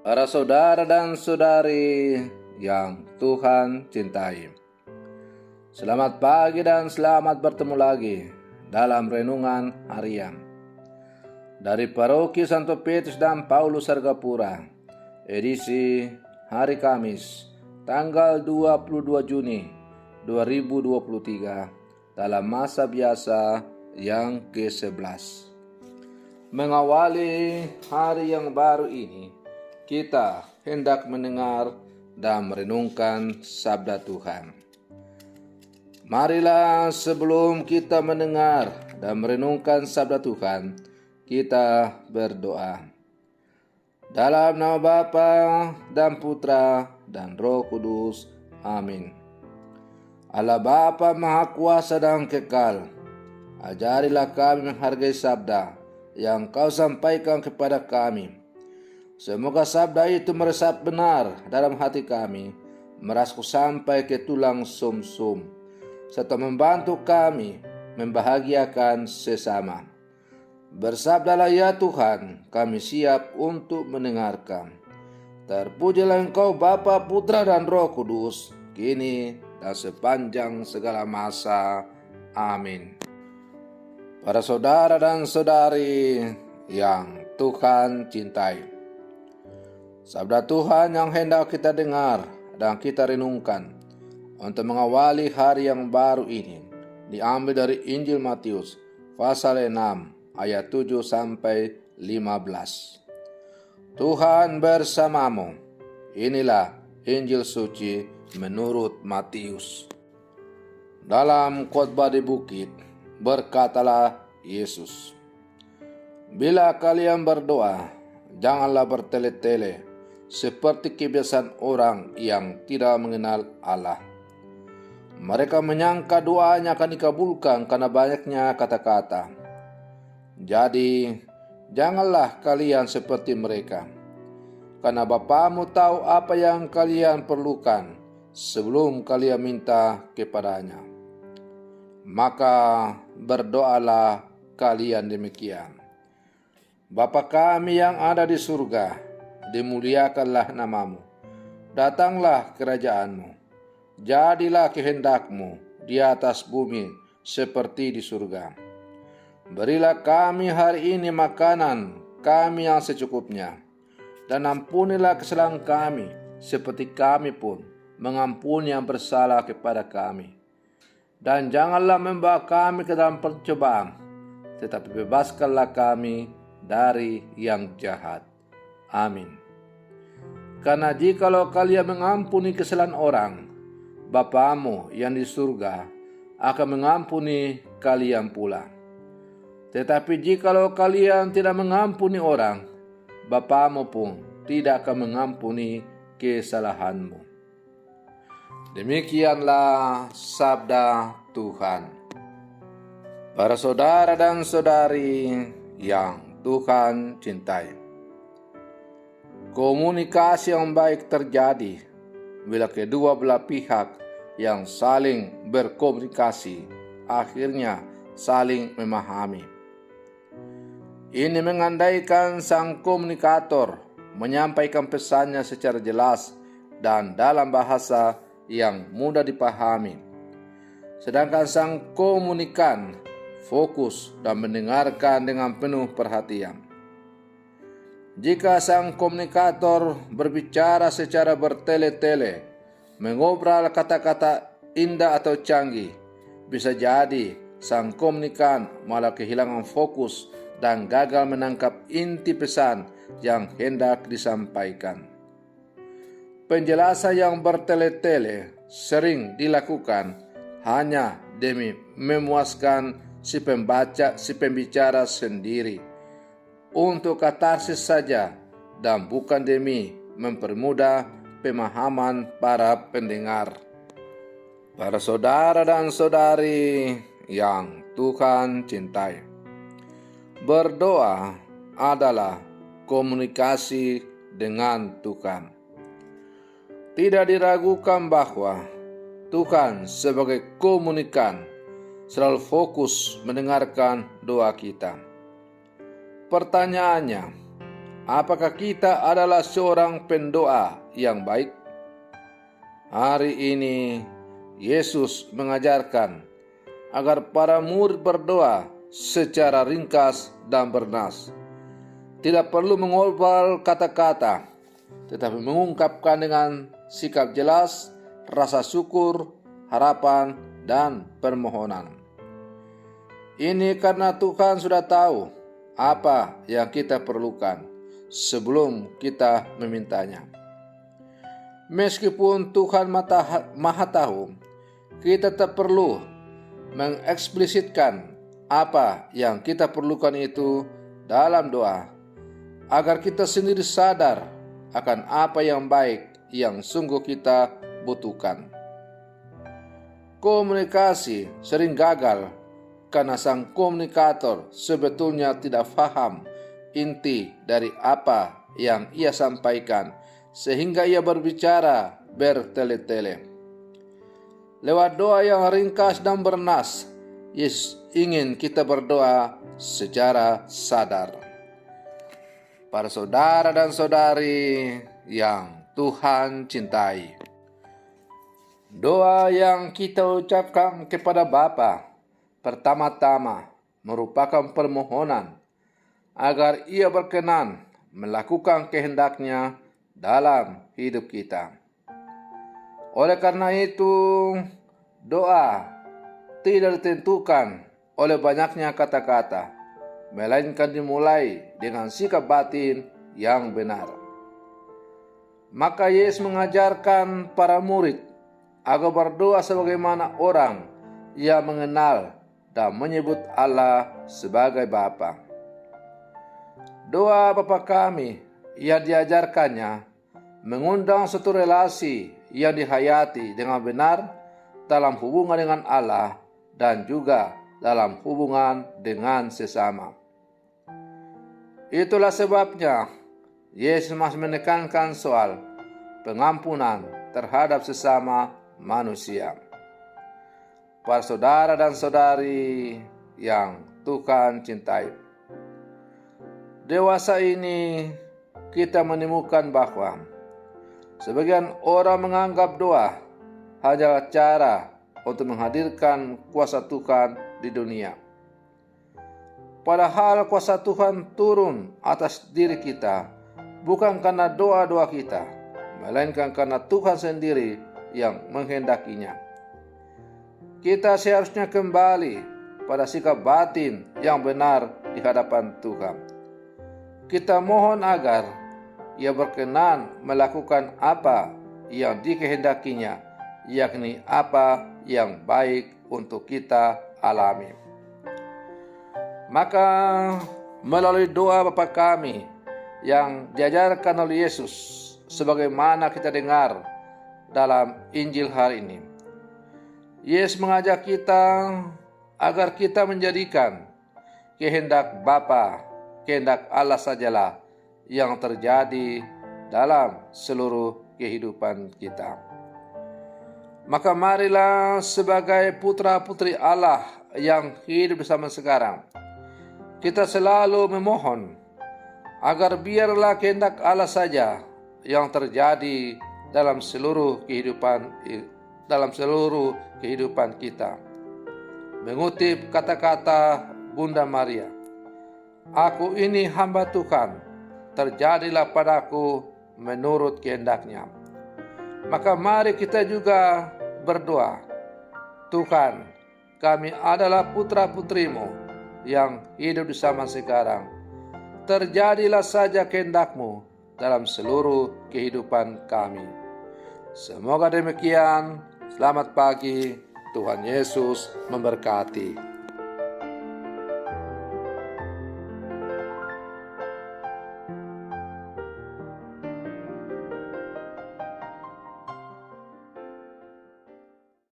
Para saudara dan saudari yang Tuhan cintai, selamat pagi dan selamat bertemu lagi dalam renungan harian dari Paroki Santo Petrus dan Paulus Sargapura, edisi hari Kamis, tanggal 22 Juni 2023, dalam masa biasa yang ke-11. Mengawali hari yang baru ini, kita hendak mendengar dan merenungkan sabda Tuhan. Marilah sebelum kita mendengar dan merenungkan sabda Tuhan, kita berdoa. Dalam nama Bapa dan Putra dan Roh Kudus. Amin. Allah Bapa Maha Kuasa dan Kekal, ajarilah kami menghargai sabda yang Kau sampaikan kepada kami. Semoga sabda itu meresap benar dalam hati kami, merasuk sampai ke tulang sum-sum, serta membantu kami membahagiakan sesama. Bersabdalah ya Tuhan, kami siap untuk mendengarkan. Terpujilah Engkau Bapa, Putra dan Roh Kudus, kini dan sepanjang segala masa. Amin. Para saudara dan saudari yang Tuhan cintai, sabda Tuhan yang hendak kita dengar dan kita renungkan untuk mengawali hari yang baru ini diambil dari Injil Matius pasal 6 ayat 7 sampai 15. Tuhan bersamamu. Inilah Injil suci menurut Matius. Dalam khotbah di bukit, berkatalah Yesus, "Bila kalian berdoa, janganlah bertele-tele seperti kebiasaan orang yang tidak mengenal Allah. Mereka menyangka doanya akan dikabulkan karena banyaknya kata-kata. Jadi, janganlah kalian seperti mereka, karena Bapamu tahu apa yang kalian perlukan sebelum kalian minta kepadanya. Maka berdoalah kalian demikian: Bapa kami yang ada di surga, dimuliakanlah namamu. Datanglah kerajaanmu. Jadilah kehendakmu di atas bumi seperti di surga. Berilah kami hari ini makanan kami yang secukupnya. Dan ampunilah kesalahan kami seperti kami pun mengampuni yang bersalah kepada kami. Dan janganlah membawa kami ke dalam percobaan, tetapi bebaskanlah kami dari yang jahat. Amin. Karena jikalau kalian mengampuni kesalahan orang, Bapamu yang di surga akan mengampuni kalian pula. Tetapi jikalau kalian tidak mengampuni orang, Bapamu pun tidak akan mengampuni kesalahanmu." Demikianlah sabda Tuhan. Para saudara dan saudari yang Tuhan cintai, komunikasi yang baik terjadi bila kedua belah pihak yang saling berkomunikasi akhirnya saling memahami. Ini mengandaikan sang komunikator menyampaikan pesannya secara jelas dan dalam bahasa yang mudah dipahami, sedangkan sang komunikan fokus dan mendengarkan dengan penuh perhatian. Jika sang komunikator berbicara secara bertele-tele, mengobrol kata-kata indah atau canggih, bisa jadi sang komunikan malah kehilangan fokus dan gagal menangkap inti pesan yang hendak disampaikan. Penjelasan yang bertele-tele sering dilakukan hanya demi memuaskan si pembicara sendiri, untuk katarsis saja dan bukan demi mempermudah pemahaman para pendengar. Para saudara dan saudari yang Tuhan cintai, berdoa adalah komunikasi dengan Tuhan. Tidak diragukan bahwa Tuhan sebagai komunikan selalu fokus mendengarkan doa kita. Pertanyaannya, apakah kita adalah seorang pendoa yang baik? Hari ini Yesus mengajarkan agar para murid berdoa secara ringkas dan bernas. Tidak perlu mengobral kata-kata, tetapi mengungkapkan dengan sikap jelas, rasa syukur, harapan, dan permohonan. Ini karena Tuhan sudah tahu apa yang kita perlukan sebelum kita memintanya. Meskipun Tuhan Maha Tahu, kita tetap perlu mengeksplisitkan apa yang kita perlukan itu dalam doa, agar kita sendiri sadar akan apa yang baik yang sungguh kita butuhkan. Komunikasi sering gagal karena sang komunikator sebetulnya tidak paham inti dari apa yang ia sampaikan, sehingga ia berbicara bertele-tele. Lewat doa yang ringkas dan bernas, Yesus ingin kita berdoa secara sadar. Para saudara dan saudari yang Tuhan cintai, doa yang kita ucapkan kepada Bapa pertama-tama merupakan permohonan agar Ia berkenan melakukan kehendak-Nya dalam hidup kita. Oleh karena itu, doa tidak ditentukan oleh banyaknya kata-kata, melainkan dimulai dengan sikap batin yang benar. Maka Yesus mengajarkan para murid agar berdoa sebagaimana orang yang mengenal dan menyebut Allah sebagai Bapa. Doa Bapa kami yang diajarkannya mengundang suatu relasi yang dihayati dengan benar dalam hubungan dengan Allah dan juga dalam hubungan dengan sesama. Itulah sebabnya Yesus masih menekankan soal pengampunan terhadap sesama manusia. Para saudara dan saudari yang Tuhan cintai, dewasa ini kita menemukan bahwa sebagian orang menganggap doa hanyalah cara untuk menghadirkan kuasa Tuhan di dunia. Padahal kuasa Tuhan turun atas diri kita bukan karena doa-doa kita, melainkan karena Tuhan sendiri yang menghendakinya. Kita seharusnya kembali pada sikap batin yang benar di hadapan Tuhan. Kita mohon agar Ia berkenan melakukan apa yang dikehendakinya, yakni apa yang baik untuk kita alami. Maka melalui doa Bapa kami yang diajarkan oleh Yesus, sebagaimana kita dengar dalam Injil hari ini, Yesus mengajak kita agar kita menjadikan kehendak Bapa, kehendak Allah sajalah yang terjadi dalam seluruh kehidupan kita. Maka marilah sebagai putra-putri Allah yang hidup bersama sekarang, kita selalu memohon agar biarlah kehendak Allah saja yang terjadi dalam seluruh kehidupan kita. Mengutip kata-kata Bunda Maria, "Aku ini hamba Tuhan, terjadilah padaku menurut kehendak-Nya." Maka mari kita juga berdoa, "Tuhan, kami adalah putra-putrimu yang hidup di zaman sekarang. Terjadilah saja kehendak-Mu dalam seluruh kehidupan kami." Semoga demikian. Selamat pagi. Tuhan Yesus memberkati.